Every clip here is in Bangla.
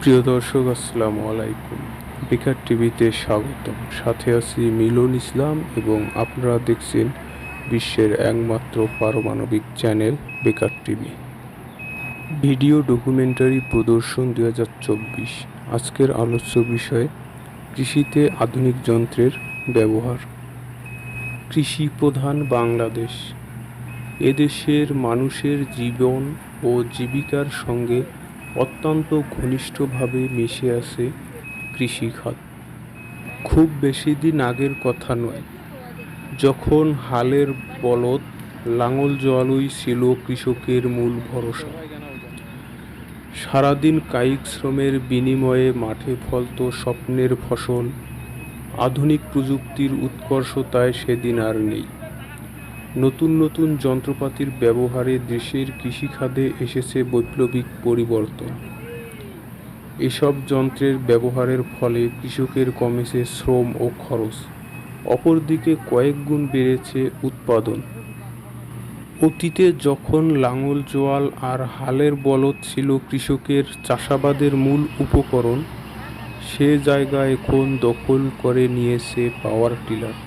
প্রিয় দর্শক, আসসালামু আলাইকুম। বেকার টিভিতে স্বাগতম। সাথে আছি মিলন ইসলাম এবং আপনারা দেখছেন বিশ্বের একমাত্র পারমাণবিক চ্যানেল বেকার টিভি। ভিডিও ডকুমেন্টারি প্রদর্শন 2024। আজকের আলোচ্য বিষয় কৃষিতে আধুনিক যন্ত্রের ব্যবহার। কৃষি প্রধান বাংলাদেশ। এদেশের মানুষের জীবন ও জীবিকার সঙ্গে অত্যন্ত ঘনিষ্ঠভাবে মিশে আছে কৃষিখাত। খুব বেশি দিন আগের কথা নয়, যখন হালের বলদ, লাঙল জোয়ালই ছিল কৃষকের মূল ভরসা। সারাদিন কায়িক শ্রমের বিনিময়ে মাঠে ফলত স্বপ্নের ফসল। আধুনিক প্রযুক্তির উৎকর্ষতায় সেদিন আর নেই। নতুন নতুন যন্ত্রপাতির ব্যবহারে দেশের কৃষিখাতে এসেছে বৈপ্লবিক পরিবর্তন। এসব যন্ত্রের ব্যবহারের ফলে কৃষকের কমেছে শ্রম ও খরচ, অপরদিকে কয়েক গুণ বেড়েছে উৎপাদন। অতীতে যখন লাঙল জোয়াল আর হালের বলদ ছিল কৃষকের চাষাবাদের মূল উপকরণ, সে জায়গা এখন দখল করে নিয়েছে পাওয়ার টিলার।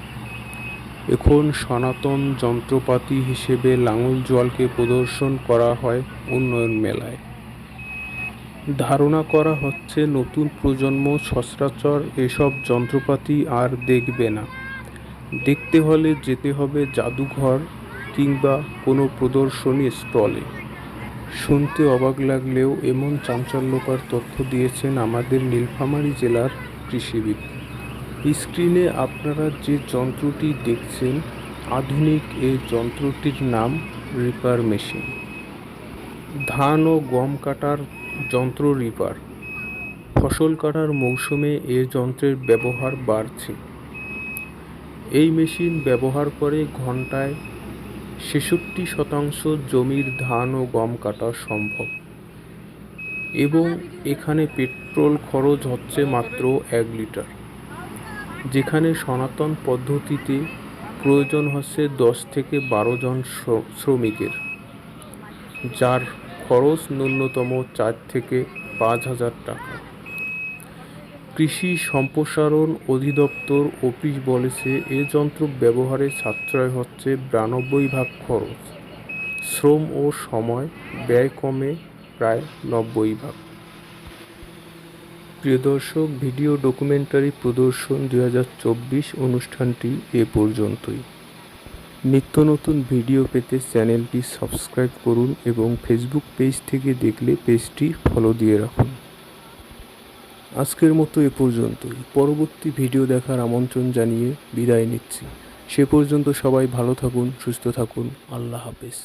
এখন সনাতন যন্ত্রপাতি হিসেবে লাঙল জোয়ালকে প্রদর্শন করা হয় উন্নয়ন মেলায়। ধারণা করা হচ্ছে নতুন প্রজন্ম সচরাচর এসব যন্ত্রপাতি আর দেখবে না। দেখতে হলে যেতে হবে জাদুঘর কিংবা কোনো প্রদর্শনী স্টলে। শুনতে অবাক লাগলেও এমন চাঞ্চল্যকর তথ্য দিয়েছেন আমাদের নীলফামারী জেলার কৃষিবিদ। স্ক্রিনে আপনারা যে যন্ত্রটি দেখছেন, আধুনিক এই যন্ত্রটির নাম রিপার মেশিন। ধান ও গম কাটার যন্ত্র রিপার। ফসল কাটার মৌসুমে এ যন্ত্রের ব্যবহার বাড়ছে। এই মেশিন ব্যবহার করে ঘন্টায় 66% জমির ধান ও গম কাটা সম্ভব, এবং এখানে পেট্রোল খরচ হচ্ছে মাত্র 1 লিটার, যেখানে সনাতন পদ্ধতিতে প্রয়োজন হচ্ছে 10 থেকে 12 জন শ্রমিকের, যার খরচ ন্যূনতম 4 থেকে 5,000 টাকা। কৃষি সম্প্রসারণ অধিদপ্তর অফিস বলেছে, এ যন্ত্র ব্যবহারে সাশ্রয় হচ্ছে 92% খরচ, শ্রম ও সময় ব্যয় কমে প্রায় 90%। প্রিয় দর্শক, ভিডিও ডকুমেন্টারি প্রদর্শন 2024 অনুষ্ঠানটি এ পর্যন্তই। নিত্য নতুন ভিডিও পেতে চ্যানেলটি সাবস্ক্রাইব করুন এবং ফেসবুক পেজ থেকে দেখলে পেজটি ফলো দিয়ে রাখুন। আজকের মতো এ পর্যন্তই। পরবর্তী ভিডিও দেখার আমন্ত্রণ জানিয়ে বিদায় নিচ্ছি। সে পর্যন্ত সবাই ভালো থাকুন, সুস্থ থাকুন। আল্লাহ হাফেজ।